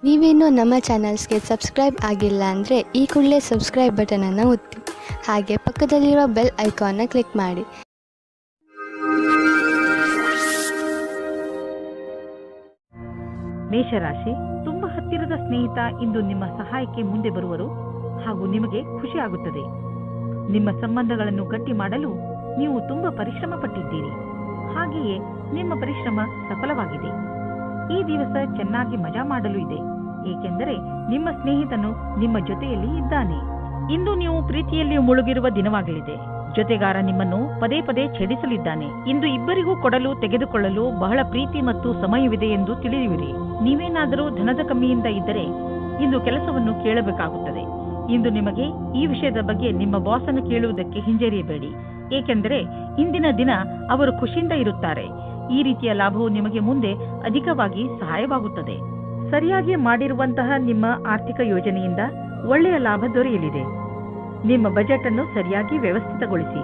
ನೀವೇನೂ ನಮ್ಮ ಚಾನಲ್ಸ್ಗೆ ಸಬ್ಸ್ಕ್ರೈಬ್ ಆಗಿಲ್ಲ ಅಂದರೆ ಈ ಕೂಡಲೇ ಸಬ್ಸ್ಕ್ರೈಬ್ ಬಟನನ್ನು ಒತ್ತಿ, ಹಾಗೆ ಪಕ್ಕದಲ್ಲಿರುವ ಬೆಲ್ ಐಕಾನ್ನ ಕ್ಲಿಕ್ ಮಾಡಿ. ಮೇಷರಾಶಿ, ತುಂಬಾ ಹತ್ತಿರದ ಸ್ನೇಹಿತ ಇಂದು ನಿಮ್ಮ ಸಹಾಯಕ್ಕೆ ಮುಂದೆ ಬರುವರು ಹಾಗೂ ನಿಮಗೆ ಖುಷಿ ಆಗುತ್ತದೆ. ನಿಮ್ಮ ಸಂಬಂಧಗಳನ್ನು ಗಟ್ಟಿ ಮಾಡಲು ನೀವು ತುಂಬಾ ಪರಿಶ್ರಮ ಪಟ್ಟಿದ್ದೀರಿ. ಹಾಗೆಯೇ ನಿಮ್ಮ ಪರಿಶ್ರಮ ಸಫಲವಾಗಿದೆ. ಈ ದಿವಸ ಚೆನ್ನಾಗಿ ಮಜಾ ಮಾಡಲು ಇದೆ, ಏಕೆಂದರೆ ನಿಮ್ಮ ಸ್ನೇಹಿತನು ನಿಮ್ಮ ಜೊತೆಯಲ್ಲಿ ಇದ್ದಾನೆ. ಇಂದು ನೀವು ಪ್ರೀತಿಯಲ್ಲಿ ಮುಳುಗಿರುವ ದಿನವಾಗಲಿದೆ. ಜೊತೆಗಾರ ನಿಮ್ಮನ್ನು ಪದೇ ಪದೇ ಛೇಡಿಸಲಿದ್ದಾನೆ. ಇಂದು ಇಬ್ಬರಿಗೂ ಕೊಡಲು ತೆಗೆದುಕೊಳ್ಳಲು ಬಹಳ ಪ್ರೀತಿ ಮತ್ತು ಸಮಯವಿದೆ ಎಂದು ತಿಳಿಯುವಿರಿ. ನೀವೇನಾದರೂ ಧನದ ಕಮ್ಮಿಯಿಂದ ಇದ್ದರೆ ಇಂದು ಕೆಲಸವನ್ನು ಕೇಳಬೇಕಾಗುತ್ತದೆ. ಇಂದು ನಿಮಗೆ ಈ ವಿಷಯದ ಬಗ್ಗೆ ನಿಮ್ಮ ಬಾಸನ್ನು ಕೇಳುವುದಕ್ಕೆ ಹಿಂಜರಿಯಬೇಡಿ, ಏಕೆಂದರೆ ಇಂದಿನ ದಿನ ಅವರು ಖುಷಿಯಿಂದ ಇರುತ್ತಾರೆ. ಈ ರೀತಿಯ ಲಾಭವು ನಿಮಗೆ ಮುಂದೆ ಅಧಿಕವಾಗಿ ಸಹಾಯವಾಗುತ್ತದೆ. ಸರಿಯಾಗಿ ಮಾಡಿರುವಂತಹ ನಿಮ್ಮ ಆರ್ಥಿಕ ಯೋಜನೆಯಿಂದ ಒಳ್ಳೆಯ ಲಾಭ ದೊರೆಯಲಿದೆ. ನಿಮ್ಮ ಬಜೆಟ್ ಅನ್ನು ಸರಿಯಾಗಿ ವ್ಯವಸ್ಥಿತಗೊಳಿಸಿ.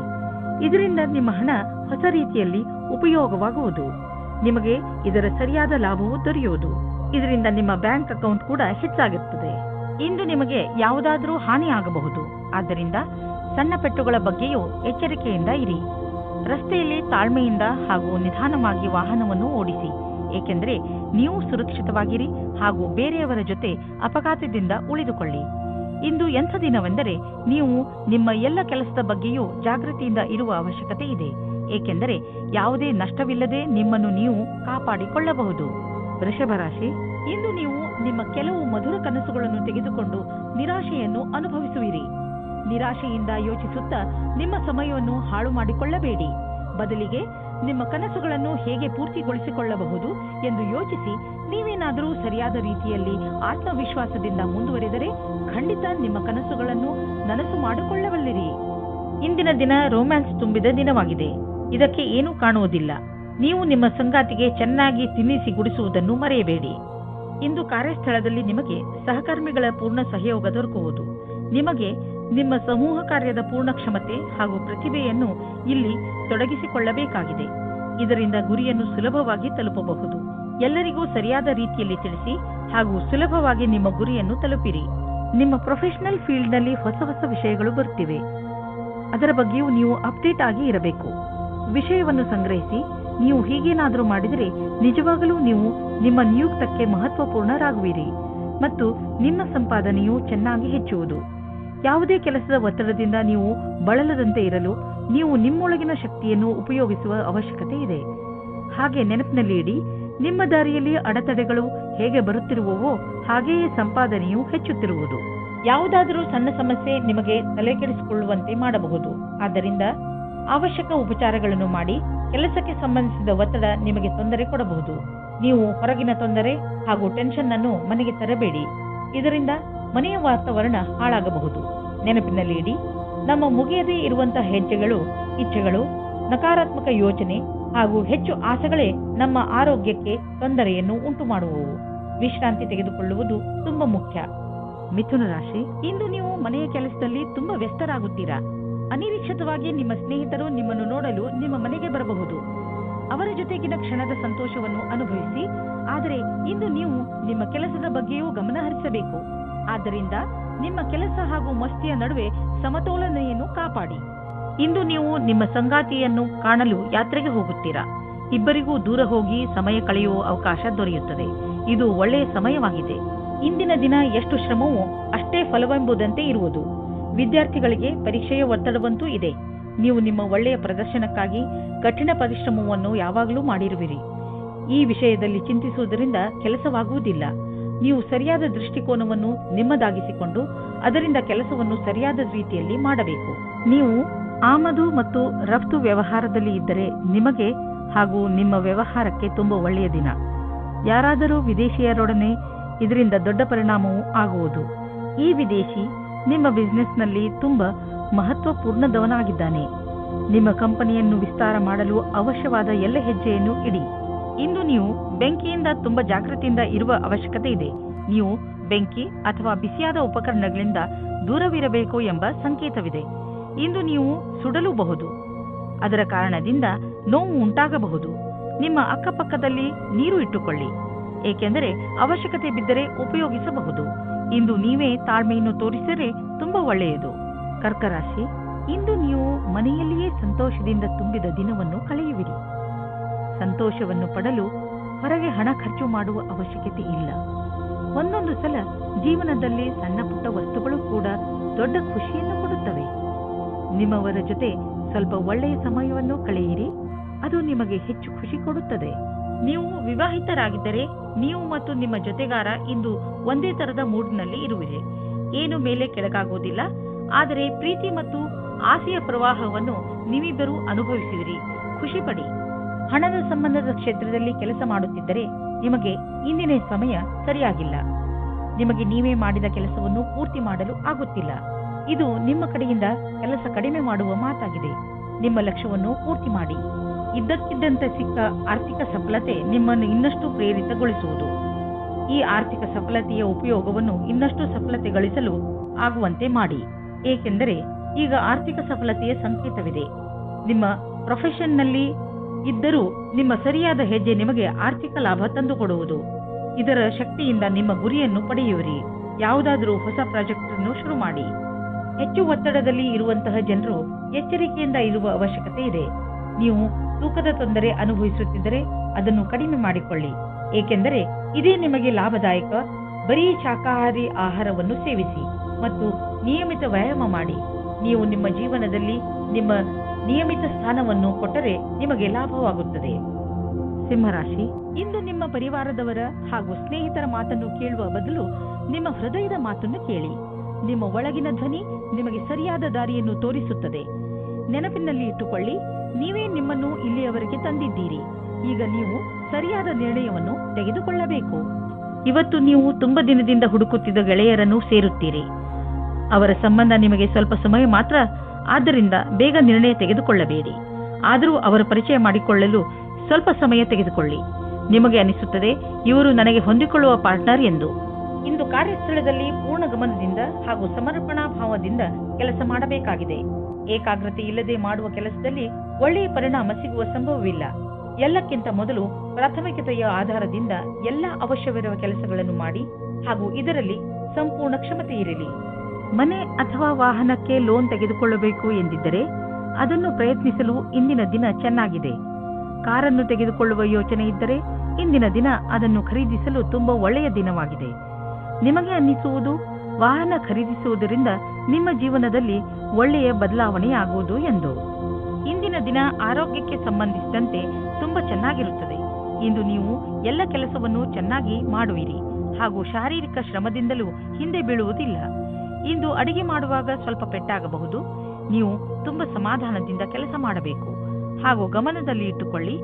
ಇದರಿಂದ ನಿಮ್ಮ ಹಣ ಹೊಸ ರೀತಿಯಲ್ಲಿ ಉಪಯೋಗವಾಗುವುದು. ನಿಮಗೆ ಇದರ ಸರಿಯಾದ ಲಾಭವು ದೊರೆಯುವುದು. ಇದರಿಂದ ನಿಮ್ಮ ಬ್ಯಾಂಕ್ ಅಕೌಂಟ್ ಕೂಡ ಹೆಚ್ಚಾಗುತ್ತದೆ. ಇಂದು ನಿಮಗೆ ಯಾವುದಾದರೂ ಹಾನಿಯಾಗಬಹುದು. ಆದ್ದರಿಂದ ಸಣ್ಣ ಪೆಟ್ಟುಗಳ ಬಗ್ಗೆಯೂ ಎಚ್ಚರಿಕೆಯಿಂದ ಇರಿ. ರಸ್ತೆಯಲ್ಲಿ ತಾಳ್ಮೆಯಿಂದ ಹಾಗೂ ನಿಧಾನವಾಗಿ ವಾಹನವನ್ನು ಓಡಿಸಿ, ಏಕೆಂದರೆ ನೀವು ಸುರಕ್ಷಿತವಾಗಿರಿ ಹಾಗೂ ಬೇರೆಯವರ ಜೊತೆ ಅಪಘಾತದಿಂದ ಉಳಿದುಕೊಳ್ಳಿ. ಇಂದು ಎಂಥ ದಿನವೆಂದರೆ ನೀವು ನಿಮ್ಮ ಎಲ್ಲ ಕೆಲಸದ ಬಗ್ಗೆಯೂ ಜಾಗೃತಿಯಿಂದ ಇರುವ ಅವಶ್ಯಕತೆ ಇದೆ, ಏಕೆಂದರೆ ಯಾವುದೇ ನಷ್ಟವಿಲ್ಲದೆ ನಿಮ್ಮನ್ನು ನೀವು ಕಾಪಾಡಿಕೊಳ್ಳಬಹುದು. ವೃಷಭ ರಾಶಿ, ಇಂದು ನೀವು ನಿಮ್ಮ ಕೆಲವು ಮಧುರ ಕನಸುಗಳನ್ನು ತೆಗೆದುಕೊಂಡು ನಿರಾಶೆಯನ್ನು ಅನುಭವಿಸುವಿರಿ. ನಿರಾಶೆಯಿಂದ ಯೋಚಿಸುತ್ತಾ ನಿಮ್ಮ ಸಮಯವನ್ನು ಹಾಳು ಮಾಡಿಕೊಳ್ಳಬೇಡಿ. ಬದಲಿಗೆ ನಿಮ್ಮ ಕನಸುಗಳನ್ನು ಹೇಗೆ ಪೂರ್ತಿಗೊಳಿಸಿಕೊಳ್ಳಬಹುದು ಎಂದು ಯೋಚಿಸಿ. ನೀವೇನಾದರೂ ಸರಿಯಾದ ರೀತಿಯಲ್ಲಿ ಆತ್ಮವಿಶ್ವಾಸದಿಂದ ಮುಂದುವರೆದರೆ ಖಂಡಿತ ನಿಮ್ಮ ಕನಸುಗಳನ್ನು ನನಸು ಮಾಡಿಕೊಳ್ಳಬಲ್ಲಿರಿ. ಇಂದಿನ ದಿನ ರೊಮ್ಯಾನ್ಸ್ ತುಂಬಿದ ದಿನವಾಗಿದೆ. ಇದಕ್ಕೆ ಏನೂ ಕಾಣುವುದಿಲ್ಲ. ನೀವು ನಿಮ್ಮ ಸಂಗಾತಿಗೆ ಚೆನ್ನಾಗಿ ತಿನ್ನಿಸಿ ಗುಡಿಸುವುದನ್ನು ಮರೆಯಬೇಡಿ. ಇಂದು ಕಾರ್ಯಸ್ಥಳದಲ್ಲಿ ನಿಮಗೆ ಸಹಕರ್ಮಿಗಳ ಪೂರ್ಣ ಸಹಯೋಗ ದೊರಕುವುದು. ನಿಮಗೆ ನಿಮ್ಮ ಸಮೂಹ ಕಾರ್ಯದ ಪೂರ್ಣ ಕ್ಷಮತೆ ಹಾಗೂ ಪ್ರತಿಭೆಯನ್ನು ಇಲ್ಲಿ ತೊಡಗಿಸಿಕೊಳ್ಳಬೇಕಾಗಿದೆ. ಇದರಿಂದ ಗುರಿಯನ್ನು ಸುಲಭವಾಗಿ ತಲುಪಬಹುದು. ಎಲ್ಲರಿಗೂ ಸರಿಯಾದ ರೀತಿಯಲ್ಲಿ ತಿಳಿಸಿ ಹಾಗೂ ಸುಲಭವಾಗಿ ನಿಮ್ಮ ಗುರಿಯನ್ನು ತಲುಪಿರಿ. ನಿಮ್ಮ ಪ್ರೊಫೆಷನಲ್ ಫೀಲ್ಡ್ನಲ್ಲಿ ಹೊಸ ಹೊಸ ವಿಷಯಗಳು ಬರುತ್ತಿವೆ. ಅದರ ಬಗ್ಗೆಯೂ ನೀವು ಅಪ್ಡೇಟ್ ಆಗಿ ಇರಬೇಕು. ವಿಷಯವನ್ನು ಸಂಗ್ರಹಿಸಿ. ನೀವು ಹೀಗೇನಾದರೂ ಮಾಡಿದರೆ ನಿಜವಾಗಲೂ ನೀವು ನಿಮ್ಮ ನಿಯುಕ್ತಕ್ಕೆ ಮಹತ್ವಪೂರ್ಣರಾಗುವಿರಿ ಮತ್ತು ನಿಮ್ಮ ಸಂಪಾದನೆಯು ಚೆನ್ನಾಗಿ ಹೆಚ್ಚುವುದು. ಯಾವುದೇ ಕೆಲಸದ ಒತ್ತಡದಿಂದ ನೀವು ಬಳಲದಂತೆ ಇರಲು ನೀವು ನಿಮ್ಮೊಳಗಿನ ಶಕ್ತಿಯನ್ನು ಉಪಯೋಗಿಸುವ ಅವಶ್ಯಕತೆ ಇದೆ. ಹಾಗೆ ನೆನಪಿನಲ್ಲಿ ಇಡಿ, ನಿಮ್ಮ ದಾರಿಯಲ್ಲಿ ಅಡೆತಡೆಗಳು ಹೇಗೆ ಬರುತ್ತಿರುವವೋ ಹಾಗೆಯೇ ಸಂಪಾದನೆಯು ಹೆಚ್ಚುತ್ತಿರುವುದು. ಯಾವುದಾದರೂ ಸಣ್ಣ ಸಮಸ್ಯೆ ನಿಮಗೆ ತಲೆಕೆಡಿಸಿಕೊಳ್ಳುವಂತೆ ಮಾಡಬಹುದು. ಆದ್ದರಿಂದ ಅವಶ್ಯಕ ಉಪಚಾರಗಳನ್ನು ಮಾಡಿ. ಕೆಲಸಕ್ಕೆ ಸಂಬಂಧಿಸಿದ ಒತ್ತಡ ನಿಮಗೆ ತೊಂದರೆ ಕೊಡಬಹುದು. ನೀವು ಹೊರಗಿನ ತೊಂದರೆ ಹಾಗೂ ಟೆನ್ಷನ್ ಅನ್ನು ಮನೆಗೆ ತರಬೇಡಿ. ಇದರಿಂದ ಮನೆಯ ವಾತಾವರಣ ಹಾಳಾಗಬಹುದು. ನೆನಪಿನಲ್ಲಿ ಇಡಿ, ನಮ್ಮ ಮುಗಿಯದೇ ಇರುವಂತಹ ಹೆಜ್ಜೆಗಳು, ಇಚ್ಛೆಗಳು, ನಕಾರಾತ್ಮಕ ಯೋಚನೆ ಹಾಗೂ ಹೆಚ್ಚು ಆಸೆಗಳೇ ನಮ್ಮ ಆರೋಗ್ಯಕ್ಕೆ ತೊಂದರೆಯನ್ನು ಉಂಟು ಮಾಡುವವು. ವಿಶ್ರಾಂತಿ ತೆಗೆದುಕೊಳ್ಳುವುದು ತುಂಬಾ ಮುಖ್ಯ. ಮಿಥುನ ರಾಶಿ, ಇಂದು ನೀವು ಮನೆಯ ಕೆಲಸದಲ್ಲಿ ತುಂಬಾ ವ್ಯಸ್ತರಾಗುತ್ತೀರಾ. ಅನಿರೀಕ್ಷಿತವಾಗಿ ನಿಮ್ಮ ಸ್ನೇಹಿತರು ನಿಮ್ಮನ್ನು ನೋಡಲು ನಿಮ್ಮ ಮನೆಗೆ ಬರಬಹುದು. ಅವರ ಜೊತೆಗಿನ ಕ್ಷಣದ ಸಂತೋಷವನ್ನು ಅನುಭವಿಸಿ. ಆದರೆ ಇಂದು ನೀವು ನಿಮ್ಮ ಕೆಲಸದ ಬಗ್ಗೆಯೂ ಗಮನ ಹರಿಸಬೇಕು. ಆದ್ದರಿಂದ ನಿಮ್ಮ ಕೆಲಸ ಹಾಗೂ ಮಸ್ತಿಯ ನಡುವೆ ಸಮತೋಲನೆಯನ್ನು ಕಾಪಾಡಿ. ಇಂದು ನೀವು ನಿಮ್ಮ ಸಂಗಾತಿಯನ್ನು ಕಾಣಲು ಯಾತ್ರೆಗೆ ಹೋಗುತ್ತೀರಾ. ಇಬ್ಬರಿಗೂ ದೂರ ಹೋಗಿ ಸಮಯ ಕಳೆಯುವ ಅವಕಾಶ ದೊರೆಯುತ್ತದೆ. ಇದು ಒಳ್ಳೆಯ ಸಮಯವಾಗಿದೆ. ಇಂದಿನ ದಿನ ಎಷ್ಟು ಶ್ರಮವೋ ಅಷ್ಟೇ ಫಲವೆಂಬುದಂತೆ ಇರುವುದು. ವಿದ್ಯಾರ್ಥಿಗಳಿಗೆ ಪರೀಕ್ಷೆಯ ಒತ್ತಡವಂತೂ ಇದೆ. ನೀವು ನಿಮ್ಮ ಒಳ್ಳೆಯ ಪ್ರದರ್ಶನಕ್ಕಾಗಿ ಕಠಿಣ ಪರಿಶ್ರಮವನ್ನು ಯಾವಾಗಲೂ ಮಾಡಿರುವಿರಿ. ಈ ವಿಷಯದಲ್ಲಿ ಚಿಂತಿಸುವುದರಿಂದ ಕೆಲಸವಾಗುವುದಿಲ್ಲ. ನೀವು ಸರಿಯಾದ ದೃಷ್ಟಿಕೋನವನ್ನು ನಿಮ್ಮದಾಗಿಸಿಕೊಂಡು ಅದರಿಂದ ಕೆಲಸವನ್ನು ಸರಿಯಾದ ರೀತಿಯಲ್ಲಿ ಮಾಡಬೇಕು. ನೀವು ಆಮದು ಮತ್ತು ರಫ್ತು ವ್ಯವಹಾರದಲ್ಲಿ ಇದ್ದರೆ ನಿಮಗೆ ಹಾಗೂ ನಿಮ್ಮ ವ್ಯವಹಾರಕ್ಕೆ ತುಂಬಾ ಒಳ್ಳೆಯ ದಿನ. ಯಾರಾದರೂ ವಿದೇಶಿಯರೊಡನೆ ಇದರಿಂದ ದೊಡ್ಡ ಪರಿಣಾಮವೂ ಆಗುವುದು. ಈ ವಿದೇಶಿ ನಿಮ್ಮ ಬಿಸಿನೆಸ್ನಲ್ಲಿ ತುಂಬಾ ಮಹತ್ವಪೂರ್ಣದವನಾಗಿದ್ದಾನೆ. ನಿಮ್ಮ ಕಂಪನಿಯನ್ನು ವಿಸ್ತಾರ ಮಾಡಲು ಅವಶ್ಯವಾದ ಎಲ್ಲ ಹೆಜ್ಜೆಯನ್ನು ಇಡಿ. ಇಂದು ನೀವು ಬೆಂಕಿಯಿಂದ ತುಂಬಾ ಜಾಗೃತಿಯಿಂದ ಇರುವ ಅವಶ್ಯಕತೆ ಇದೆ. ನೀವು ಬೆಂಕಿ ಅಥವಾ ಬಿಸಿಯಾದ ಉಪಕರಣಗಳಿಂದ ದೂರವಿರಬೇಕು ಎಂಬ ಸಂಕೇತವಿದೆ. ಇಂದು ನೀವು ಸುಡಲೂಬಹುದು. ಅದರ ಕಾರಣದಿಂದ ನೋವು ಉಂಟಾಗಬಹುದು. ನಿಮ್ಮ ಅಕ್ಕಪಕ್ಕದಲ್ಲಿ ನೀರು ಇಟ್ಟುಕೊಳ್ಳಿ. ಏಕೆಂದರೆ ಅವಶ್ಯಕತೆ ಬಿದ್ದರೆ ಉಪಯೋಗಿಸಬಹುದು. ಇಂದು ನೀವೇ ತಾಳ್ಮೆಯನ್ನು ತೋರಿಸಿದರೆ ತುಂಬಾ ಒಳ್ಳೆಯದು. ಕರ್ಕ ರಾಶಿ, ಇಂದು ನೀವು ಮನೆಯಲ್ಲಿಯೇ ಸಂತೋಷದಿಂದ ತುಂಬಿದ ದಿನವನ್ನು ಕಳೆಯುವಿರಿ. ಸಂತೋಷವನ್ನು ಪಡಲು ಹೊರಗೆ ಹಣ ಖರ್ಚು ಮಾಡುವ ಅವಶ್ಯಕತೆ ಇಲ್ಲ. ಒಂದೊಂದು ಸಲ ಜೀವನದಲ್ಲಿ ಸಣ್ಣ ಪುಟ್ಟ ವಸ್ತುಗಳು ಕೂಡ ದೊಡ್ಡ ಖುಷಿಯನ್ನು ಕೊಡುತ್ತವೆ. ನಿಮ್ಮವರ ಜೊತೆ ಸ್ವಲ್ಪ ಒಳ್ಳೆಯ ಸಮಯವನ್ನು ಕಳೆಯಿರಿ, ಅದು ನಿಮಗೆ ಹೆಚ್ಚು ಖುಷಿ ಕೊಡುತ್ತದೆ. ನೀವು ವಿವಾಹಿತರಾಗಿದ್ದರೆ ನೀವು ಮತ್ತು ನಿಮ್ಮ ಜೊತೆಗಾರ ಇಂದು ಒಂದೇ ತರದ ಮೂಡ್ನಲ್ಲಿ ಇರುವಿರಿ. ಏನು ಮೇಲೆ ಕೆಳಗಾಗುವುದಿಲ್ಲ, ಆದರೆ ಪ್ರೀತಿ ಮತ್ತು ಆಸೆಯ ಪ್ರವಾಹವನ್ನು ನೀವಿಬ್ಬರೂ ಅನುಭವಿಸುವಿರಿ. ಖುಷಿ ಪಡಿ. ಹಣದ ಸಂಬಂಧದ ಕ್ಷೇತ್ರದಲ್ಲಿ ಕೆಲಸ ಮಾಡುತ್ತಿದ್ದರೆ ನಿಮಗೆ ಇಂದಿನ ಸಮಯ ಸರಿಯಾಗಿಲ್ಲ. ನಿಮಗೆ ನೀವೇ ಮಾಡಿದ ಕೆಲಸವನ್ನು ಪೂರ್ತಿ ಮಾಡಲು ಆಗುತ್ತಿಲ್ಲ. ಇದು ನಿಮ್ಮ ಕಡೆಯಿಂದ ಕೆಲಸ ಕಡಿಮೆ ಮಾಡುವ ಮಾತಾಗಿದೆ. ನಿಮ್ಮ ಲಕ್ಷ್ಯವನ್ನು ಪೂರ್ತಿ ಮಾಡಿ. ಇದ್ದಕ್ಕಿದ್ದಂತೆ ಸಿಕ್ಕ ಆರ್ಥಿಕ ಸಫಲತೆ ನಿಮ್ಮನ್ನು ಇನ್ನಷ್ಟು ಪ್ರೇರಿತಗೊಳಿಸುವುದು. ಈ ಆರ್ಥಿಕ ಸಫಲತೆಯ ಉಪಯೋಗವನ್ನು ಇನ್ನಷ್ಟು ಸಫಲತೆ ಗಳಿಸಲು ಆಗುವಂತೆ ಮಾಡಿ. ಏಕೆಂದರೆ ಈಗ ಆರ್ಥಿಕ ಸಫಲತೆಯ ಸಂಕೇತವಿದೆ. ನಿಮ್ಮ ಪ್ರೊಫೆಷನ್ನಲ್ಲಿ ಇದ್ದರೂ ನಿಮ್ಮ ಸರಿಯಾದ ಹೆಜ್ಜೆ ನಿಮಗೆ ಆರ್ಥಿಕ ಲಾಭ ತಂದುಕೊಡುವುದು. ಇದರ ಶಕ್ತಿಯಿಂದ ನಿಮ್ಮ ಗುರಿಯನ್ನು ಪಡೆಯುವಿರಿ. ಯಾವುದಾದರೂ ಹೊಸ ಪ್ರಾಜೆಕ್ಟ್ ಅನ್ನು ಶುರು ಮಾಡಿ. ಹೆಚ್ಚು ಒತ್ತಡದಲ್ಲಿ ಇರುವಂತಹ ಜನರು ಎಚ್ಚರಿಕೆಯಿಂದ ಇರುವ ಅವಶ್ಯಕತೆ ಇದೆ. ನೀವು ತೂಕದ ತೊಂದರೆ ಅನುಭವಿಸುತ್ತಿದ್ದರೆ ಅದನ್ನು ಕಡಿಮೆ ಮಾಡಿಕೊಳ್ಳಿ, ಏಕೆಂದರೆ ಇದೇ ನಿಮಗೆ ಲಾಭದಾಯಕ. ಬರೀ ಶಾಕಾಹಾರಿ ಆಹಾರವನ್ನು ಸೇವಿಸಿ ಮತ್ತು ನಿಯಮಿತ ವ್ಯಾಯಾಮ ಮಾಡಿ. ನೀವು ನಿಮ್ಮ ಜೀವನದಲ್ಲಿ ನಿಮ್ಮ ನಿಯಮಿತ ಸ್ಥಾನವನ್ನು ಕೊಟ್ಟರೆ ನಿಮಗೆ ಲಾಭವಾಗುತ್ತದೆ. ಸಿಂಹರಾಶಿ, ಇಂದು ನಿಮ್ಮ ಪರಿವಾರದವರ ಹಾಗೂ ಸ್ನೇಹಿತರ ಮಾತನ್ನು ಕೇಳುವ ಬದಲು ನಿಮ್ಮ ಹೃದಯದ ಮಾತನ್ನು ಕೇಳಿ. ನಿಮ್ಮ ಒಳಗಿನ ಧ್ವನಿ ನಿಮಗೆ ಸರಿಯಾದ ದಾರಿಯನ್ನು ತೋರಿಸುತ್ತದೆ. ನೆನಪಿನಲ್ಲಿ ಇಟ್ಟುಕೊಳ್ಳಿ, ನೀವೇ ನಿಮ್ಮನ್ನು ಇಲ್ಲಿಯವರೆಗೆ ತಂದಿದ್ದೀರಿ. ಈಗ ನೀವು ಸರಿಯಾದ ನಿರ್ಣಯವನ್ನು ತೆಗೆದುಕೊಳ್ಳಬೇಕು. ಇವತ್ತು ನೀವು ತುಂಬಾ ದಿನದಿಂದ ಹುಡುಕುತ್ತಿದ್ದ ಗೆಳೆಯರನ್ನು ಸೇರುತ್ತೀರಿ. ಅವರ ಸಂಬಂಧ ನಿಮಗೆ ಸ್ವಲ್ಪ ಸಮಯ ಮಾತ್ರ, ಆದ್ದರಿಂದ ಬೇಗ ನಿರ್ಣಯ ತೆಗೆದುಕೊಳ್ಳಬೇಡಿ. ಆದರೂ ಅವರ ಪರಿಚಯ ಮಾಡಿಕೊಳ್ಳಲು ಸ್ವಲ್ಪ ಸಮಯ ತೆಗೆದುಕೊಳ್ಳಿ. ನಿಮಗೆ ಅನಿಸುತ್ತದೆ ಇವರು ನನಗೆ ಹೊಂದಿಕೊಳ್ಳುವ ಪಾರ್ಟ್ನರ್ ಎಂದು. ಇಂದು ಕಾರ್ಯಸ್ಥಳದಲ್ಲಿ ಪೂರ್ಣ ಗಮನದಿಂದ ಹಾಗೂ ಸಮರ್ಪಣಾ ಭಾವದಿಂದ ಕೆಲಸ ಮಾಡಬೇಕಾಗಿದೆ. ಏಕಾಗ್ರತೆ ಇಲ್ಲದೆ ಮಾಡುವ ಕೆಲಸದಲ್ಲಿ ಒಳ್ಳೆಯ ಪರಿಣಾಮ ಸಿಗುವ ಸಂಭವವಿಲ್ಲ. ಎಲ್ಲಕ್ಕಿಂತ ಮೊದಲು ಪ್ರಾಥಮಿಕತೆಯ ಆಧಾರದಿಂದ ಎಲ್ಲ ಅವಶ್ಯವಿರುವ ಕೆಲಸಗಳನ್ನು ಮಾಡಿ ಹಾಗೂ ಇದರಲ್ಲಿ ಸಂಪೂರ್ಣ ಕ್ಷಮತೆ ಇರಲಿ. ಮನೆ ಅಥವಾ ವಾಹನಕ್ಕೆ ಲೋನ್ ತೆಗೆದುಕೊಳ್ಳಬೇಕು ಎಂದಿದ್ದರೆ ಅದನ್ನು ಪ್ರಯತ್ನಿಸಲು ಇಂದಿನ ದಿನ ಚೆನ್ನಾಗಿದೆ. ಕಾರನ್ನು ತೆಗೆದುಕೊಳ್ಳುವ ಯೋಚನೆ ಇದ್ದರೆ ಇಂದಿನ ದಿನ ಅದನ್ನು ಖರೀದಿಸಲು ತುಂಬಾ ಒಳ್ಳೆಯ ದಿನವಾಗಿದೆ. ನಿಮಗೆ ಅನ್ನಿಸುವುದು ವಾಹನ ಖರೀದಿಸುವುದರಿಂದ ನಿಮ್ಮ ಜೀವನದಲ್ಲಿ ಒಳ್ಳೆಯ ಬದಲಾವಣೆಯಾಗುವುದು ಎಂದು. ಇಂದಿನ ದಿನ ಆರೋಗ್ಯಕ್ಕೆ ಸಂಬಂಧಿಸಿದಂತೆ ತುಂಬಾ ಚೆನ್ನಾಗಿರುತ್ತದೆ. ಇಂದು ನೀವು ಎಲ್ಲ ಕೆಲಸವನ್ನು ಚೆನ್ನಾಗಿ ಮಾಡುವಿರಿ ಹಾಗೂ ಶಾರೀರಿಕ ಶ್ರಮದಿಂದಲೂ ಹಿಂದೆ ಬೀಳುವುದಿಲ್ಲ. ಇಂದು ಅಡಿಗೆ ಮಾಡುವಾಗ ಸ್ವಲ್ಪ ಪೆಟ್ಟಾಗಬಹುದು. ನೀವು ತುಂಬಾ ಸಮಾಧಾನದಿಂದ ಕೆಲಸ ಮಾಡಬೇಕು ಹಾಗೂ ಗಮನದಲ್ಲಿ ಇಟ್ಟುಕೊಳ್ಳಿ.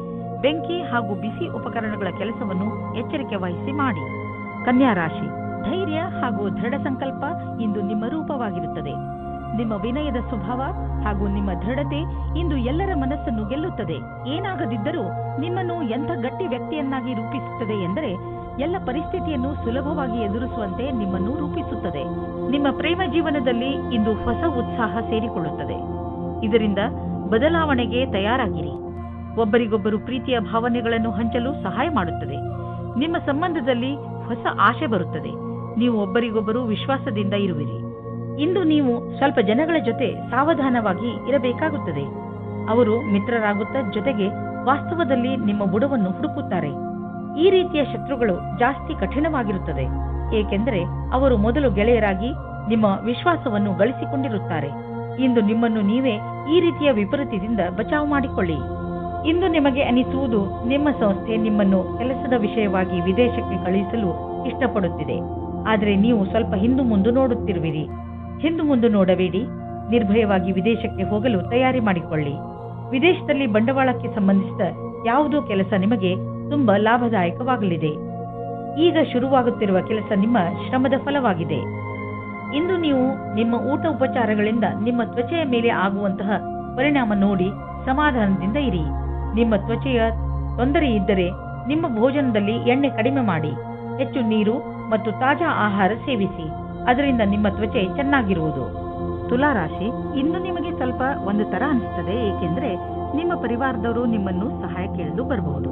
ಬೆಂಕಿ ಹಾಗೂ ಬಿಸಿ ಉಪಕರಣಗಳ ಕೆಲಸವನ್ನು ಎಚ್ಚರಿಕೆ ವಹಿಸಿ ಮಾಡಿ. ಕನ್ಯಾ ರಾಶಿ, ಧೈರ್ಯ ಹಾಗೂ ದೃಢ ಸಂಕಲ್ಪ ಇಂದು ನಿಮ್ಮ ರೂಪವಾಗಿರುತ್ತದೆ. ನಿಮ್ಮ ವಿನಯದ ಸ್ವಭಾವ ಹಾಗೂ ನಿಮ್ಮ ದೃಢತೆ ಇಂದು ಎಲ್ಲರ ಮನಸ್ಸನ್ನು ಗೆಲ್ಲುತ್ತದೆ. ಏನಾಗದಿದ್ದರೂ ನಿಮ್ಮನ್ನು ಎಂಥ ಗಟ್ಟಿ ವ್ಯಕ್ತಿಯನ್ನಾಗಿ ರೂಪಿಸುತ್ತದೆ ಎಂದರೆ ಎಲ್ಲ ಪರಿಸ್ಥಿತಿಯನ್ನು ಸುಲಭವಾಗಿ ಎದುರಿಸುವಂತೆ ನಿಮ್ಮನ್ನು ರೂಪಿಸುತ್ತದೆ. ನಿಮ್ಮ ಪ್ರೇಮ ಜೀವನದಲ್ಲಿ ಇಂದು ಹೊಸ ಉತ್ಸಾಹ ಸೇರಿಕೊಳ್ಳುತ್ತದೆ. ಇದರಿಂದ ಬದಲಾವಣೆಗೆ ತಯಾರಾಗಿರಿ. ಒಬ್ಬರಿಗೊಬ್ಬರು ಪ್ರೀತಿಯ ಭಾವನೆಗಳನ್ನು ಹಂಚಲು ಸಹಾಯ ಮಾಡುತ್ತದೆ. ನಿಮ್ಮ ಸಂಬಂಧದಲ್ಲಿ ಹೊಸ ಆಶೆ ಬರುತ್ತದೆ. ನೀವು ಒಬ್ಬರಿಗೊಬ್ಬರು ವಿಶ್ವಾಸದಿಂದ ಇರುವಿರಿ. ಇಂದು ನೀವು ಸ್ವಲ್ಪ ಜನಗಳ ಜೊತೆ ಸಾವಧಾನವಾಗಿ ಇರಬೇಕಾಗುತ್ತದೆ. ಅವರು ಮಿತ್ರರಾಗುತ್ತಾ ಜೊತೆಗೆ ವಾಸ್ತವದಲ್ಲಿ ನಿಮ್ಮ ಬುಡವನ್ನು ಹುಡುಕುತ್ತಾರೆ. ಈ ರೀತಿಯ ಶತ್ರುಗಳು ಜಾಸ್ತಿ ಕಠಿಣವಾಗಿರುತ್ತದೆ, ಏಕೆಂದರೆ ಅವರು ಮೊದಲು ಗೆಳೆಯರಾಗಿ ನಿಮ್ಮ ವಿಶ್ವಾಸವನ್ನು ಗಳಿಸಿಕೊಂಡಿರುತ್ತಾರೆ. ಇಂದು ನಿಮ್ಮನ್ನು ನೀವೇ ಈ ರೀತಿಯ ವಿಪರೀತದಿಂದ ಬಚಾವು ಮಾಡಿಕೊಳ್ಳಿ. ಇಂದು ನಿಮಗೆ ಅನಿಸುವುದು ನಿಮ್ಮ ಸಂಸ್ಥೆ ನಿಮ್ಮನ್ನು ಕೆಲಸದ ವಿಷಯವಾಗಿ ವಿದೇಶಕ್ಕೆ ಕಳುಹಿಸಲು ಇಷ್ಟಪಡುತ್ತಿದೆ. ಆದರೆ ನೀವು ಸ್ವಲ್ಪ ಹಿಂದು ಮುಂದೆ ನೋಡುತ್ತಿರುವಿರಿ. ಹಿಂದು ಮುಂದೆ ನೋಡಬೇಡಿ. ನಿರ್ಭಯವಾಗಿ ವಿದೇಶಕ್ಕೆ ಹೋಗಲು ತಯಾರಿ ಮಾಡಿಕೊಳ್ಳಿ. ವಿದೇಶದಲ್ಲಿ ಬಂಡವಾಳಕ್ಕೆ ಸಂಬಂಧಿಸಿದ ಯಾವುದೋ ಕೆಲಸ ನಿಮಗೆ ತುಂಬಾ ಲಾಭದಾಯಕವಾಗಲಿದೆ. ಈಗ ಶುರುವಾಗುತ್ತಿರುವ ಕೆಲಸ ನಿಮ್ಮ ಶ್ರಮದ ಫಲವಾಗಿದೆ. ಇಂದು ನೀವು ನಿಮ್ಮ ಊಟ ಉಪಚಾರಗಳಿಂದ ನಿಮ್ಮ ತ್ವಚೆಯ ಮೇಲೆ ಆಗುವಂತಹ ಪರಿಣಾಮ ನೋಡಿ ಸಮಾಧಾನದಿಂದ ಇರಿ. ನಿಮ್ಮ ತ್ವಚೆಯ ತೊಂದರೆ ಇದ್ದರೆ ನಿಮ್ಮ ಭೋಜನದಲ್ಲಿ ಎಣ್ಣೆ ಕಡಿಮೆ ಮಾಡಿ. ಹೆಚ್ಚು ನೀರು ಮತ್ತು ತಾಜಾ ಆಹಾರ ಸೇವಿಸಿ. ಅದರಿಂದ ನಿಮ್ಮ ತ್ವಚೆ ಚೆನ್ನಾಗಿರುವುದು. ತುಲಾರಾಶಿ, ಇಂದು ನಿಮಗೆ ಸ್ವಲ್ಪ ಒಂದು ತರ ಅನಿಸುತ್ತದೆ, ಏಕೆಂದರೆ ನಿಮ್ಮ ಪರಿವಾರದವರು ನಿಮ್ಮನ್ನು ಸಹಾಯ ಕೇಳಲು ಬರಬಹುದು.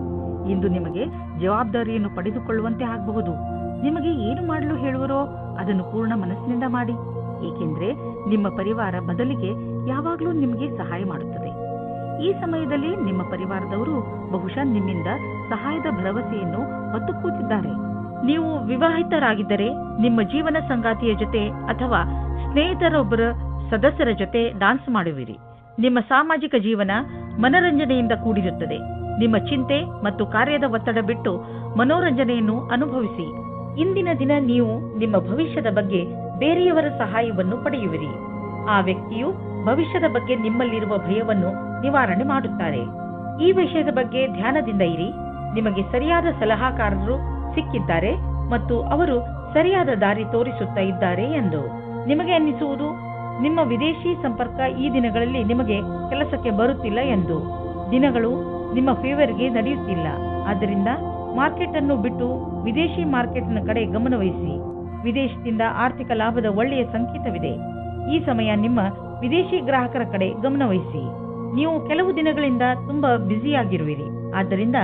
ಇಂದು ನಿಮಗೆ ಜವಾಬ್ದಾರಿಯನ್ನು ಪಡೆದುಕೊಳ್ಳುವಂತೆ ಆಗಬಹುದು. ನಿಮಗೆ ಏನು ಮಾಡಲು ಹೇಳುವರೋ ಅದನ್ನು ಪೂರ್ಣ ಮನಸ್ಸಿನಿಂದ ಮಾಡಿ, ಏಕೆಂದರೆ ನಿಮ್ಮ ಪರಿವಾರ ಬದಲಿಗೆ ಯಾವಾಗಲೂ ನಿಮಗೆ ಸಹಾಯ ಮಾಡುತ್ತದೆ. ಈ ಸಮಯದಲ್ಲಿ ನಿಮ್ಮ ಪರಿವಾರದವರು ಬಹುಶಃ ನಿಮ್ಮಿಂದ ಸಹಾಯದ ಭರವಸೆಯನ್ನು ಹೊತ್ತು ಕೂತಿದ್ದಾರೆ. ನೀವು ವಿವಾಹಿತರಾಗಿದ್ದರೆ ನಿಮ್ಮ ಜೀವನ ಸಂಗಾತಿಯ ಜೊತೆ ಅಥವಾ ಸ್ನೇಹಿತರೊಬ್ಬರ ಸದಸ್ಯರ ಜೊತೆ ಡಾನ್ಸ್ ಮಾಡುವಿರಿ. ನಿಮ್ಮ ಸಾಮಾಜಿಕ ಜೀವನ ಮನರಂಜನೆಯಿಂದ ಕೂಡಿರುತ್ತದೆ. ನಿಮ್ಮ ಚಿಂತೆ ಮತ್ತು ಕಾರ್ಯದ ಒತ್ತಡ ಬಿಟ್ಟು ಮನೋರಂಜನೆಯನ್ನು ಅನುಭವಿಸಿ. ಇಂದಿನ ದಿನ ನೀವು ನಿಮ್ಮ ಭವಿಷ್ಯದ ಬಗ್ಗೆ ಬೇರೆಯವರ ಸಹಾಯವನ್ನು ಪಡೆಯುವಿರಿ. ಆ ವ್ಯಕ್ತಿಯು ಭವಿಷ್ಯದ ಬಗ್ಗೆ ನಿಮ್ಮಲ್ಲಿರುವ ಭಯವನ್ನು ನಿವಾರಣೆ ಮಾಡುತ್ತಾರೆ. ಈ ವಿಷಯದ ಬಗ್ಗೆ ಧ್ಯಾನದಿಂದ ಇರಿ. ನಿಮಗೆ ಸರಿಯಾದ ಸಲಹಾಕಾರರು ಸಿಕ್ಕಿದ್ದಾರೆ ಮತ್ತು ಅವರು ಸರಿಯಾದ ದಾರಿ ತೋರಿಸುತ್ತಾ ಇದ್ದಾರೆ ಎಂದು ನಿಮಗೆ ಅನ್ನಿಸುವುದು. ನಿಮ್ಮ ವಿದೇಶಿ ಸಂಪರ್ಕ ಈ ದಿನಗಳಲ್ಲಿ ನಿಮಗೆ ಕೆಲಸಕ್ಕೆ ಬರುತ್ತಿಲ್ಲ ಎಂದು. ದಿನಗಳು ನಿಮ್ಮ ಫೇವರ್ಗೆ ನಡೆಯುತ್ತಿಲ್ಲ. ಆದ್ದರಿಂದ ಮಾರ್ಕೆಟ್ ಅನ್ನು ಬಿಟ್ಟು ವಿದೇಶಿ ಮಾರ್ಕೆಟ್ನ ಕಡೆ ಗಮನವಹಿಸಿ. ವಿದೇಶದಿಂದ ಆರ್ಥಿಕ ಲಾಭದ ಒಳ್ಳೆಯ ಸಂಕೇತವಿದೆ. ಈ ಸಮಯ ನಿಮ್ಮ ವಿದೇಶಿ ಗ್ರಾಹಕರ ಕಡೆ ಗಮನವಹಿಸಿ. ನೀವು ಕೆಲವು ದಿನಗಳಿಂದ ತುಂಬಾ ಬ್ಯುಸಿಯಾಗಿರುವಿರಿ. ಆದ್ದರಿಂದ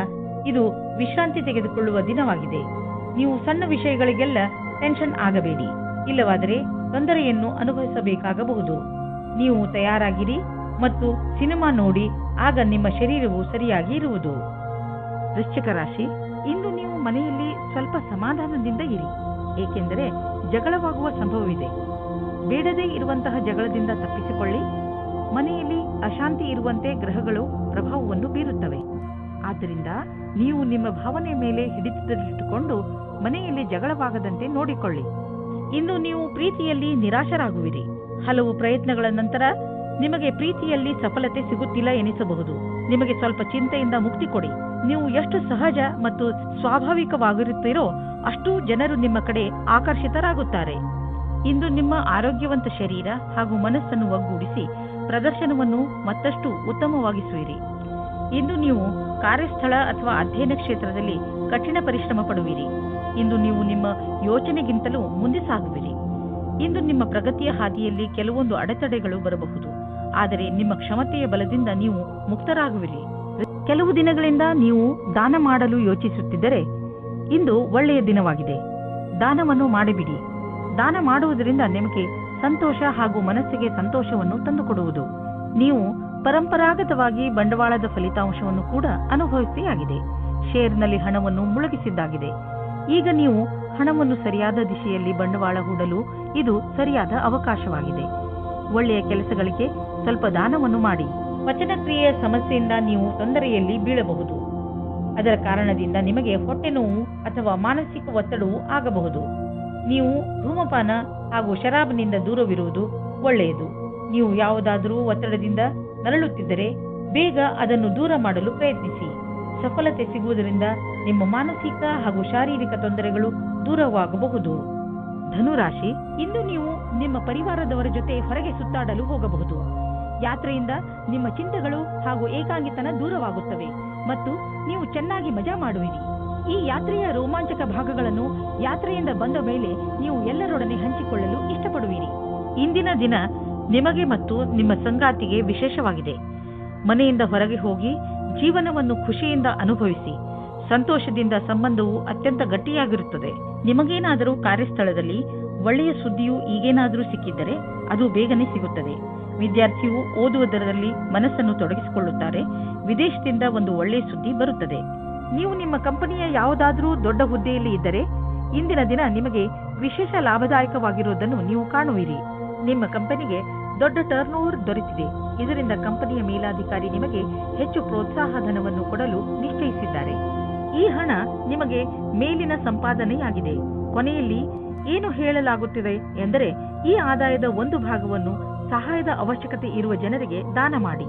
ಇದು ವಿಶ್ರಾಂತಿ ತೆಗೆದುಕೊಳ್ಳುವ ದಿನವಾಗಿದೆ. ನೀವು ಸಣ್ಣ ವಿಷಯಗಳಿಗೆಲ್ಲ ಟೆನ್ಷನ್ ಆಗಬೇಡಿ, ಇಲ್ಲವಾದರೆ ತೊಂದರೆಯನ್ನು ಅನುಭವಿಸಬೇಕಾಗಬಹುದು. ನೀವು ತಯಾರಾಗಿರಿ ಮತ್ತು ಸಿನಿಮಾ ನೋಡಿ, ಆಗ ನಿಮ್ಮ ಶರೀರವು ಸರಿಯಾಗಿ ಇರುವುದು. ವೃಶ್ಚಿಕ ರಾಶಿ, ಇಂದು ನೀವು ಮನೆಯಲ್ಲಿ ಸ್ವಲ್ಪ ಸಮಾಧಾನದಿಂದ ಇರಿ, ಏಕೆಂದರೆ ಜಗಳವಾಗುವ ಸಂಭವವಿದೆ. ಬೇಡದೇ ಇರುವಂತಹ ಜಗಳದಿಂದ ತಪ್ಪಿಸಿಕೊಳ್ಳಿ. ಮನೆಯಲ್ಲಿ ಅಶಾಂತಿ ಇರುವಂತೆ ಗ್ರಹಗಳು ಪ್ರಭಾವವನ್ನು ಬೀರುತ್ತವೆ. ಆದ್ದರಿಂದ ನೀವು ನಿಮ್ಮ ಭಾವನೆಯ ಮೇಲೆ ಹಿಡಿತದಲ್ಲಿಟ್ಟುಕೊಂಡು ಮನೆಯಲ್ಲಿ ಜಗಳವಾಗದಂತೆ ನೋಡಿಕೊಳ್ಳಿ. ಇಂದು ನೀವು ಪ್ರೀತಿಯಲ್ಲಿ ನಿರಾಶರಾಗುವಿರಿ. ಹಲವು ಪ್ರಯತ್ನಗಳ ನಂತರ ನಿಮಗೆ ಪ್ರೀತಿಯಲ್ಲಿ ಸಫಲತೆ ಸಿಗುತ್ತಿಲ್ಲ ಎನಿಸಬಹುದು. ನಿಮಗೆ ಸ್ವಲ್ಪ ಚಿಂತೆಯಿಂದ ಮುಕ್ತಿ ಕೊಡಿ. ನೀವು ಎಷ್ಟು ಸಹಜ ಮತ್ತು ಸ್ವಾಭಾವಿಕವಾಗಿರುತ್ತೀರೋ ಅಷ್ಟು ಜನರು ನಿಮ್ಮ ಕಡೆ ಆಕರ್ಷಿತರಾಗುತ್ತಾರೆ. ಇಂದು ನಿಮ್ಮ ಆರೋಗ್ಯವಂತ ಶರೀರ ಹಾಗೂ ಮನಸ್ಸನ್ನು ಒಗ್ಗೂಡಿಸಿ ಪ್ರದರ್ಶನವನ್ನು ಮತ್ತಷ್ಟು ಉತ್ತಮವಾಗಿಸುವಿರಿ. ಇಂದು ನೀವು ಕಾರ್ಯಸ್ಥಳ ಅಥವಾ ಅಧ್ಯಯನ ಕ್ಷೇತ್ರದಲ್ಲಿ ಕಠಿಣ ಪರಿಶ್ರಮ ಪಡುವಿರಿ. ಇಂದು ನೀವು ನಿಮ್ಮ ಯೋಚನೆಗಿಂತಲೂ ಮುಂದೆ ಸಾಗುವಿರಿ. ಇಂದು ನಿಮ್ಮ ಪ್ರಗತಿಯ ಹಾದಿಯಲ್ಲಿ ಕೆಲವೊಂದು ಅಡೆತಡೆಗಳು ಬರಬಹುದು, ಆದರೆ ನಿಮ್ಮ ಕ್ಷಮತೆಯ ಬಲದಿಂದ ನೀವು ಮುಕ್ತರಾಗುವಿರಿ. ಕೆಲವು ದಿನಗಳಿಂದ ನೀವು ದಾನ ಮಾಡಲು ಯೋಚಿಸುತ್ತಿದ್ದರೆ ಇಂದು ಒಳ್ಳೆಯ ದಿನವಾಗಿದೆ. ದಾನವನ್ನು ಮಾಡಿಬಿಡಿ. ದಾನ ಮಾಡುವುದರಿಂದ ನಿಮಗೆ ಸಂತೋಷ ಹಾಗೂ ಮನಸ್ಸಿಗೆ ಸಂತೋಷವನ್ನು ತಂದುಕೊಡುವುದು. ನೀವು ಪರಂಪರಾಗತವಾಗಿ ಬಂಡವಾಳದ ಫಲಿತಾಂಶವನ್ನು ಕೂಡ ಅನುಭವಿಸಿಯಾಗಿದೆ. ಶೇರ್ನಲ್ಲಿ ಹಣವನ್ನು ಮುಳುಗಿಸಿದ್ದಾಗಿದೆ. ಈಗ ನೀವು ಹಣವನ್ನು ಸರಿಯಾದ ದಿಶೆಯಲ್ಲಿ ಬಂಡವಾಳ ಹೂಡಲು ಇದು ಸರಿಯಾದ ಅವಕಾಶವಾಗಿದೆ. ಒಳ್ಳೆಯ ಕೆಲಸಗಳಿಗೆ ಸ್ವಲ್ಪ ದಾನವನ್ನು ಮಾಡಿ. ವಚನಕ್ರಿಯೆಯ ಸಮಸ್ಯೆಯಿಂದ ನೀವು ತೊಂದರೆಯಲ್ಲಿ ಬೀಳಬಹುದು. ಅದರ ಕಾರಣದಿಂದ ನಿಮಗೆ ಹೊಟ್ಟೆ ನೋವು ಅಥವಾ ಮಾನಸಿಕ ಒತ್ತಡವೂ ಆಗಬಹುದು. ನೀವು ಧೂಮಪಾನ ಹಾಗೂ ಶರಾಬ್ನಿಂದ ದೂರವಿರುವುದು ಒಳ್ಳೆಯದು. ನೀವು ಯಾವುದಾದರೂ ಒತ್ತಡದಿಂದ ನರಳುತ್ತಿದ್ದರೆ ಬೇಗ ಅದನ್ನು ದೂರ ಮಾಡಲು ಪ್ರಯತ್ನಿಸಿ. ಸಫಲತೆ ಸಿಗುವುದರಿಂದ ನಿಮ್ಮ ಮಾನಸಿಕ ಹಾಗೂ ಶಾರೀರಿಕ ತೊಂದರೆಗಳು ದೂರವಾಗಬಹುದು. ಧನುರಾಶಿ, ಇಂದು ನೀವು ನಿಮ್ಮ ಪರಿವಾರದವರ ಜೊತೆ ಹೊರಗೆ ಸುತ್ತಾಡಲು ಹೋಗಬಹುದು. ಯಾತ್ರೆಯಿಂದ ನಿಮ್ಮ ಚಿಂತೆಗಳು ಹಾಗೂ ಏಕಾಂಗಿತನ ದೂರವಾಗುತ್ತವೆ ಮತ್ತು ನೀವು ಚೆನ್ನಾಗಿ ಮಜಾ ಮಾಡುವಿರಿ. ಈ ಯಾತ್ರೆಯ ರೋಮಾಂಚಕ ಭಾಗಗಳನ್ನು ಯಾತ್ರೆಯಿಂದ ಬಂದ ಮೇಲೆ ನೀವು ಎಲ್ಲರೊಡನೆ ಹಂಚಿಕೊಳ್ಳಲು ಇಷ್ಟಪಡುವಿರಿ. ಇಂದಿನ ದಿನ ನಿಮಗೆ ಮತ್ತು ನಿಮ್ಮ ಸಂಗಾತಿಗೆ ವಿಶೇಷವಾಗಿದೆ. ಮನೆಯಿಂದ ಹೊರಗೆ ಹೋಗಿ ಜೀವನವನ್ನು ಖುಷಿಯಿಂದ ಅನುಭವಿಸಿ. ಸಂತೋಷದಿಂದ ಸಂಬಂಧವು ಅತ್ಯಂತ ಗಟ್ಟಿಯಾಗಿರುತ್ತದೆ. ನಿಮಗೇನಾದರೂ ಕಾರ್ಯಸ್ಥಳದಲ್ಲಿ ಒಳ್ಳೆಯ ಸುದ್ದಿಯು ಈಗೇನಾದರೂ ಸಿಕ್ಕಿದ್ದರೆ ಅದು ಬೇಗನೆ ಸಿಗುತ್ತದೆ. ವಿದ್ಯಾರ್ಥಿಯು ಓದುವುದರಲ್ಲಿ ಮನಸ್ಸನ್ನು ತೊಡಗಿಸಿಕೊಳ್ಳುತ್ತಾರೆ. ವಿದೇಶದಿಂದ ಒಂದು ಒಳ್ಳೆಯ ಸುದ್ದಿ ಬರುತ್ತದೆ. ನೀವು ನಿಮ್ಮ ಕಂಪನಿಯ ಯಾವುದಾದರೂ ದೊಡ್ಡ ಹುದ್ದೆಯಲ್ಲಿ ಇದ್ದರೆ ಇಂದಿನ ದಿನ ನಿಮಗೆ ವಿಶೇಷ ಲಾಭದಾಯಕವಾಗಿರುವುದನ್ನು ನೀವು ಕಾಣುವಿರಿ. ನಿಮ್ಮ ಕಂಪನಿಗೆ ದೊಡ್ಡ ಟರ್ನ್ ಓವರ್ ದೊರೆತಿದೆ. ಇದರಿಂದ ಕಂಪನಿಯ ಮೇಲಾಧಿಕಾರಿ ನಿಮಗೆ ಹೆಚ್ಚು ಪ್ರೋತ್ಸಾಹ ಧನವನ್ನು ಕೊಡಲು ನಿಶ್ಚಯಿಸಿದ್ದಾರೆ. ಈ ಹಣ ನಿಮಗೆ ಮೇಲಿನ ಸಂಪಾದನೆಯಾಗಿದೆ. ಕೊನೆಯಲ್ಲಿ ಏನು ಹೇಳಲಾಗುತ್ತಿದೆ ಎಂದರೆ ಈ ಆದಾಯದ ಒಂದು ಭಾಗವನ್ನು ಸಹಾಯದ ಅವಶ್ಯಕತೆ ಇರುವ ಜನರಿಗೆ ದಾನ ಮಾಡಿ.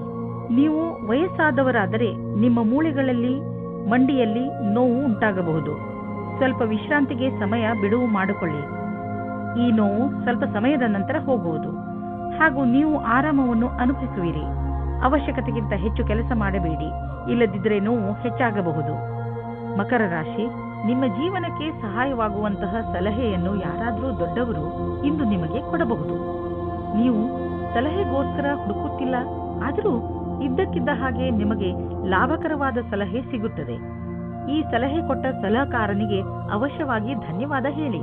ನೀವು ವಯಸ್ಸಾದವರಾದರೆ ನಿಮ್ಮ ಮೂಳೆಗಳಲ್ಲಿ ಮಂಡಿಯಲ್ಲಿ ನೋವು ಉಂಟಾಗಬಹುದು. ಸ್ವಲ್ಪ ವಿಶ್ರಾಂತಿಗೆ ಸಮಯ ಬಿಡುವು ಮಾಡಿಕೊಳ್ಳಿ. ಈ ನೋವು ಸ್ವಲ್ಪ ಸಮಯದ ನಂತರ ಹೋಗುವುದು ಹಾಗೂ ನೀವು ಆರಾಮವನ್ನು ಅನುಭವಿಸುವಿರಿ. ಅವಶ್ಯಕತೆಗಿಂತ ಹೆಚ್ಚು ಕೆಲಸ ಮಾಡಬೇಡಿ, ಇಲ್ಲದಿದ್ದರೆ ನೋವು ಹೆಚ್ಚಾಗಬಹುದು. ಮಕರ ರಾಶಿ, ನಿಮ್ಮ ಜೀವನಕ್ಕೆ ಸಹಾಯವಾಗುವಂತಹ ಸಲಹೆಯನ್ನು ಯಾರಾದರೂ ದೊಡ್ಡವರು ಇಂದು ನಿಮಗೆ ಕೊಡಬಹುದು. ನೀವು ಸಲಹೆಗೋಸ್ಕರ ಹುಡುಕುತ್ತಿಲ್ಲ, ಆದರೂ ಇದ್ದಕ್ಕಿದ್ದ ಹಾಗೆ ನಿಮಗೆ ಲಾಭಕರವಾದ ಸಲಹೆ ಸಿಗುತ್ತದೆ. ಈ ಸಲಹೆ ಕೊಟ್ಟ ಸಲಹೆಗಾರನಿಗೆ ಅವಶ್ಯವಾಗಿ ಧನ್ಯವಾದ ಹೇಳಿ.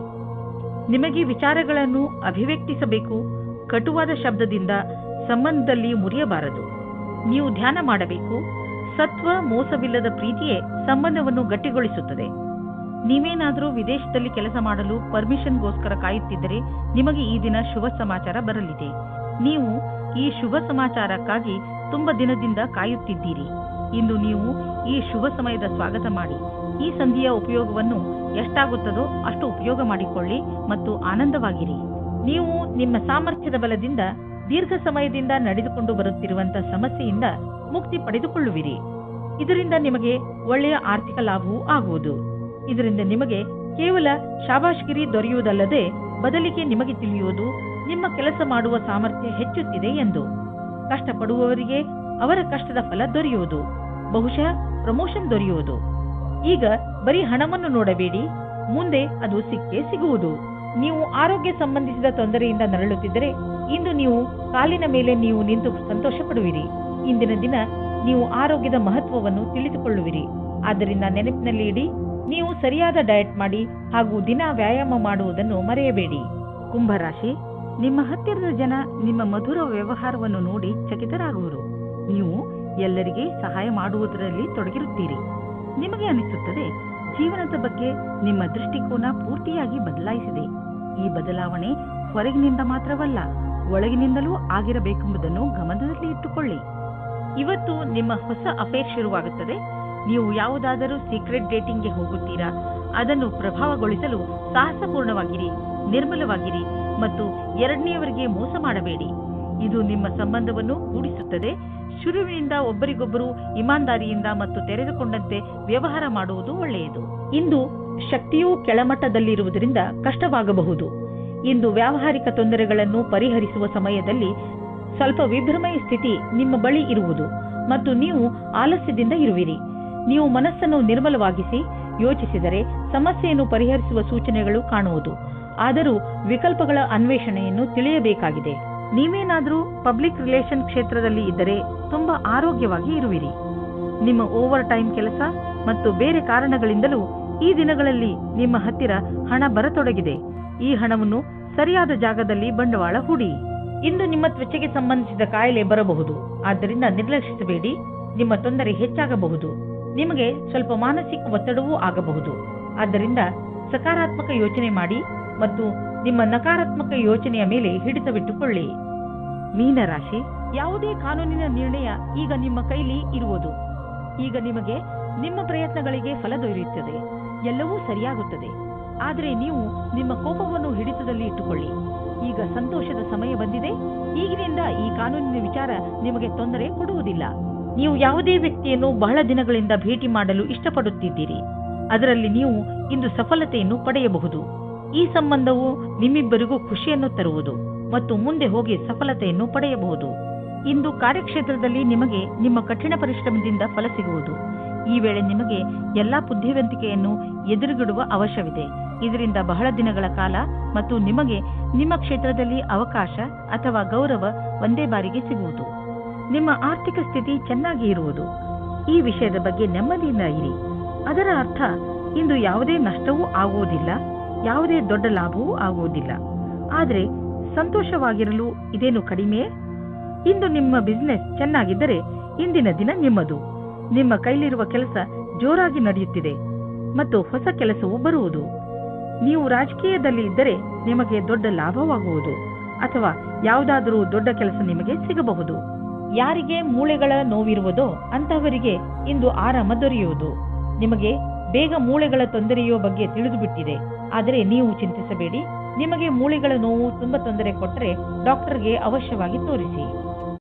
ನಿಮಗೆ ವಿಚಾರಗಳನ್ನು ಅಭಿವ್ಯಕ್ತಿಸಬೇಕು. ಕಟುವಾದ ಶಬ್ದದಿಂದ ಸಂಬಂಧದಲ್ಲಿ ಮುರಿಯಬಾರದು. ನೀವು ಧ್ಯಾನ ಮಾಡಬೇಕು. ಸತ್ವ ಮೋಸವಿಲ್ಲದ ಪ್ರೀತಿಯೇ ಸಂಬಂಧವನ್ನು ಗಟ್ಟಿಗೊಳಿಸುತ್ತದೆ. ನೀವೇನಾದರೂ ವಿದೇಶದಲ್ಲಿ ಕೆಲಸ ಮಾಡಲು ಪರ್ಮಿಷನ್ಗೋಸ್ಕರ ಕಾಯುತ್ತಿದ್ದರೆ ನಿಮಗೆ ಈ ದಿನ ಶುಭ ಸಮಾಚಾರ ಬರಲಿದೆ. ನೀವು ಈ ಶುಭ ಸಮಾಚಾರಕ್ಕಾಗಿ ತುಂಬ ದಿನದಿಂದ ಕಾಯುತ್ತಿದ್ದೀರಿ. ಇಂದು ನೀವು ಈ ಶುಭ ಸಮಯದ ಸ್ವಾಗತ ಮಾಡಿ. ಈ ಸಂಧಿಯ ಉಪಯೋಗವನ್ನು ಎಷ್ಟಾಗುತ್ತದೋ ಅಷ್ಟು ಉಪಯೋಗ ಮಾಡಿಕೊಳ್ಳಿ ಮತ್ತು ಆನಂದವಾಗಿರಿ. ನೀವು ನಿಮ್ಮ ಸಾಮರ್ಥ್ಯದ ಬಲದಿಂದ ದೀರ್ಘ ಸಮಯದಿಂದ ನಡೆದುಕೊಂಡು ಬರುತ್ತಿರುವಂತಹ ಸಮಸ್ಯೆಯಿಂದ ಮುಕ್ತಿ ಪಡೆದುಕೊಳ್ಳುವಿರಿ. ಇದರಿಂದ ನಿಮಗೆ ಒಳ್ಳೆಯ ಆರ್ಥಿಕ ಲಾಭವೂ ಆಗುವುದು. ಇದರಿಂದ ನಿಮಗೆ ಕೇವಲ ಶಾಬಾಷ್ಗಿರಿ ದೊರೆಯುವುದಲ್ಲದೆ ಬದಲಿಗೆ ನಿಮಗೆ ತಿಳಿಯುವುದು ನಿಮ್ಮ ಕೆಲಸ ಮಾಡುವ ಸಾಮರ್ಥ್ಯ ಹೆಚ್ಚುತ್ತಿದೆ ಎಂದು. ಕಷ್ಟಪಡುವವರಿಗೆ ಅವರ ಕಷ್ಟದ ಫಲ ದೊರೆಯುವುದು. ಬಹುಶಃ ಪ್ರಮೋಷನ್ ದೊರೆಯುವುದು. ಈಗ ಬರೀ ಹಣವನ್ನು ನೋಡಬೇಡಿ, ಮುಂದೆ ಅದು ಸಿಕ್ಕೇ ಸಿಗುವುದು. ನೀವು ಆರೋಗ್ಯ ಸಂಬಂಧಿಸಿದ ತೊಂದರೆಯಿಂದ ನರಳುತ್ತಿದ್ದರೆ ಇಂದು ನೀವು ಕಾಲಿನ ಮೇಲೆ ನೀವು ನಿಂತು ಸಂತೋಷ ಪಡುವಿರಿ. ಇಂದಿನ ದಿನ ನೀವು ಆರೋಗ್ಯದ ಮಹತ್ವವನ್ನು ತಿಳಿದುಕೊಳ್ಳುವಿರಿ. ಆದ್ದರಿಂದ ನೆನಪಿನಲ್ಲಿ ಇಡಿ, ನೀವು ಸರಿಯಾದ ಡಯಟ್ ಮಾಡಿ ಹಾಗೂ ದಿನ ವ್ಯಾಯಾಮ ಮಾಡುವುದನ್ನು ಮರೆಯಬೇಡಿ. ಕುಂಭರಾಶಿ, ನಿಮ್ಮ ಹತ್ತಿರದ ಜನ ನಿಮ್ಮ ಮಧುರ ವ್ಯವಹಾರವನ್ನು ನೋಡಿ ಚಕಿತರಾಗುವರು. ನೀವು ಎಲ್ಲರಿಗೆ ಸಹಾಯ ಮಾಡುವುದರಲ್ಲಿ ತೊಡಗಿರುತ್ತೀರಿ. ನಿಮಗೆ ಅನಿಸುತ್ತದೆ ಜೀವನದ ಬಗ್ಗೆ ನಿಮ್ಮ ದೃಷ್ಟಿಕೋನ ಪೂರ್ತಿಯಾಗಿ ಬದಲಾಯಿಸಿದೆ. ಈ ಬದಲಾವಣೆ ಹೊರಗಿನಿಂದ ಮಾತ್ರವಲ್ಲ, ಒಳಗಿನಿಂದಲೂ ಆಗಿರಬೇಕೆಂಬುದನ್ನು ಗಮನದಲ್ಲಿ ಇಟ್ಟುಕೊಳ್ಳಿ. ಇವತ್ತು ನಿಮ್ಮ ಹೊಸ ಅಫೇರ್ ಶುರುವಾಗುತ್ತದೆ. ನೀವು ಯಾವುದಾದರೂ ಸೀಕ್ರೆಟ್ ಡೇಟಿಂಗ್ಗೆ ಹೋಗುತ್ತೀರಾ? ಅದನ್ನು ಪ್ರಭಾವಗೊಳಿಸಲು ಸಾಹಸಪೂರ್ಣವಾಗಿರಿ, ನಿರ್ಮಲವಾಗಿರಿ ಮತ್ತು ಎರಡನೆಯವರಿಗೆ ಮೋಸ ಮಾಡಬೇಡಿ. ಇದು ನಿಮ್ಮ ಸಂಬಂಧವನ್ನು ಕೂಡಿಸುತ್ತದೆ. ಶುರುವಿನಿಂದ ಒಬ್ಬರಿಗೊಬ್ಬರು ಇಮಾನ್ದಾರಿಯಿಂದ ಮತ್ತು ತೆರೆದುಕೊಂಡಂತೆ ವ್ಯವಹಾರ ಮಾಡುವುದು ಒಳ್ಳೆಯದು. ಇಂದು ಶಕ್ತಿಯೂ ಕೆಳಮಟ್ಟದಲ್ಲಿರುವುದರಿಂದ ಕಷ್ಟವಾಗಬಹುದು. ಇಂದು ವ್ಯಾವಹಾರಿಕ ತೊಂದರೆಗಳನ್ನು ಪರಿಹರಿಸುವ ಸಮಯದಲ್ಲಿ ಸ್ವಲ್ಪ ವಿಭ್ರಮೆಯ ಸ್ಥಿತಿ ನಿಮ್ಮ ಬಳಿ ಇರುವುದು ಮತ್ತು ನೀವು ಆಲಸ್ಯದಿಂದ ಇರುವಿರಿ. ನೀವು ಮನಸ್ಸನ್ನು ನಿರ್ಮಲವಾಗಿಸಿ ಯೋಚಿಸಿದರೆ ಸಮಸ್ಯೆಯನ್ನು ಪರಿಹರಿಸುವ ಸೂಚನೆಗಳು ಕಾಣುವುದು. ಆದರೂ ವಿಕಲ್ಪಗಳ ಅನ್ವೇಷಣೆಯನ್ನು ತಿಳಿಯಬೇಕಾಗಿದೆ. ನೀವೇನಾದರೂ ಪಬ್ಲಿಕ್ ರಿಲೇಷನ್ ಕ್ಷೇತ್ರದಲ್ಲಿ ಇದ್ದರೆ ತುಂಬಾ ಆರೋಗ್ಯವಾಗಿ ಇರುವಿರಿ. ನಿಮ್ಮ ಓವರ್ ಟೈಮ್ ಕೆಲಸ ಮತ್ತು ಬೇರೆ ಕಾರಣಗಳಿಂದಲೂ ಈ ದಿನಗಳಲ್ಲಿ ನಿಮ್ಮ ಹತ್ತಿರ ಹಣ ಬರತೊಡಗಿದೆ. ಈ ಹಣವನ್ನು ಸರಿಯಾದ ಜಾಗದಲ್ಲಿ ಬಂಡವಾಳ ಹೂಡಿ. ಇಂದು ನಿಮ್ಮ ತ್ವಚೆಗೆ ಸಂಬಂಧಿಸಿದ ಕಾಯಿಲೆ ಬರಬಹುದು. ಆದ್ದರಿಂದ ನಿರ್ಲಕ್ಷಿಸಬೇಡಿ. ನಿಮ್ಮ ತೊಂದರೆ ಹೆಚ್ಚಾಗಬಹುದು. ನಿಮಗೆ ಸ್ವಲ್ಪ ಮಾನಸಿಕ ಒತ್ತಡವೂ ಆಗಬಹುದು. ಆದ್ದರಿಂದ ಸಕಾರಾತ್ಮಕ ಯೋಚನೆ ಮಾಡಿ ಮತ್ತು ನಿಮ್ಮ ನಕಾರಾತ್ಮಕ ಯೋಚನೆಯ ಮೇಲೆ ಹಿಡಿತವಿಟ್ಟುಕೊಳ್ಳಿ. ಮೀನರಾಶಿ, ಯಾವುದೇ ಕಾನೂನಿನ ನಿರ್ಣಯ ಈಗ ನಿಮ್ಮ ಕೈಲಿ ಇರುವುದು. ಈಗ ನಿಮಗೆ ನಿಮ್ಮ ಪ್ರಯತ್ನಗಳಿಗೆ ಫಲ ದೊರೆಯುತ್ತದೆ. ಎಲ್ಲವೂ ಸರಿಯಾಗುತ್ತದೆ. ಆದರೆ ನೀವು ನಿಮ್ಮ ಕೋಪವನ್ನು ಹಿಡಿತದಲ್ಲಿ ಇಟ್ಟುಕೊಳ್ಳಿ. ಈಗ ಸಂತೋಷದ ಸಮಯ ಬಂದಿದೆ. ಈಗಿನಿಂದ ಈ ಕಾನೂನಿನ ವಿಚಾರ ನಿಮಗೆ ತೊಂದರೆ ಕೊಡುವುದಿಲ್ಲ. ನೀವು ಯಾವುದೇ ವ್ಯಕ್ತಿಯನ್ನು ಬಹಳ ದಿನಗಳಿಂದ ಭೇಟಿ ಮಾಡಲು ಇಷ್ಟಪಡುತ್ತಿದ್ದೀರಿ. ಅದರಲ್ಲಿ ನೀವು ಇಂದು ಸಫಲತೆಯನ್ನು ಪಡೆಯಬಹುದು. ಈ ಸಂಬಂಧವು ನಿಮ್ಮಿಬ್ಬರಿಗೂ ಖುಷಿಯನ್ನು ತರುವುದು ಮತ್ತು ಮುಂದೆ ಹೋಗಿ ಸಫಲತೆಯನ್ನು ಪಡೆಯಬಹುದು. ಇಂದು ಕಾರ್ಯಕ್ಷೇತ್ರದಲ್ಲಿ ನಿಮಗೆ ನಿಮ್ಮ ಕಠಿಣ ಪರಿಶ್ರಮದಿಂದ ಫಲ ಸಿಗುವುದು. ಈ ವೇಳೆ ನಿಮಗೆ ಎಲ್ಲಾ ಬುದ್ಧಿವಂತಿಕೆಯನ್ನು ಎದುರುಗಿಡುವ ಅವಶ್ಯವಿದೆ. ಇದರಿಂದ ಬಹಳ ದಿನಗಳ ಕಾಲ ಮತ್ತು ನಿಮಗೆ ನಿಮ್ಮ ಕ್ಷೇತ್ರದಲ್ಲಿ ಅವಕಾಶ ಅಥವಾ ಗೌರವ ಒಂದೇ ಬಾರಿಗೆ ಸಿಗುವುದು. ನಿಮ್ಮ ಆರ್ಥಿಕ ಸ್ಥಿತಿ ಚೆನ್ನಾಗಿ ಇರುವುದು. ಈ ವಿಷಯದ ಬಗ್ಗೆ ನೆಮ್ಮದಿಯಿಂದ ಇರಿ. ಅದರ ಅರ್ಥ ಇಂದು ಯಾವುದೇ ನಷ್ಟವೂ ಆಗುವುದಿಲ್ಲ, ಯಾವುದೇ ದೊಡ್ಡ ಲಾಭವೂ ಆಗುವುದಿಲ್ಲ. ಆದರೆ ಸಂತೋಷವಾಗಿರಲು ಇದೇನು ಕಡಿಮೆ? ಇಂದು ನಿಮ್ಮ ಬಿಸಿನೆಸ್ ಚೆನ್ನಾಗಿದ್ದರೆ ಇಂದಿನ ದಿನ ನಿಮ್ಮದು. ನಿಮ್ಮ ಕೈಲಿರುವ ಕೆಲಸ ಜೋರಾಗಿ ನಡೆಯುತ್ತಿದೆ ಮತ್ತು ಹೊಸ ಕೆಲಸವೂ ಬರುವುದು. ನೀವು ರಾಜಕೀಯದಲ್ಲಿ ಇದ್ದರೆ ನಿಮಗೆ ದೊಡ್ಡ ಲಾಭವಾಗುವುದು ಅಥವಾ ಯಾವುದಾದರೂ ದೊಡ್ಡ ಕೆಲಸ ನಿಮಗೆ ಸಿಗಬಹುದು. ಯಾರಿಗೆ ಮೂಳೆಗಳ ನೋವಿರುವುದೋ ಅಂತಹವರಿಗೆ ಇಂದು ಆರಾಮ ದೊರೆಯುವುದು. ನಿಮಗೆ ಬೇಗ ಮೂಳೆಗಳ ತೊಂದರೆಯ ಬಗ್ಗೆ ತಿಳಿದುಬಿಟ್ಟಿದೆ. ಆದರೆ ನೀವು ಚಿಂತಿಸಬೇಡಿ. ನಿಮಗೆ ಮೂಳೆಗಳ ನೋವು ತುಂಬಾ ತೊಂದರೆ ಕೊಟ್ಟರೆ ಡಾಕ್ಟರ್ಗೆ ಅವಶ್ಯವಾಗಿ ತೋರಿಸಿ.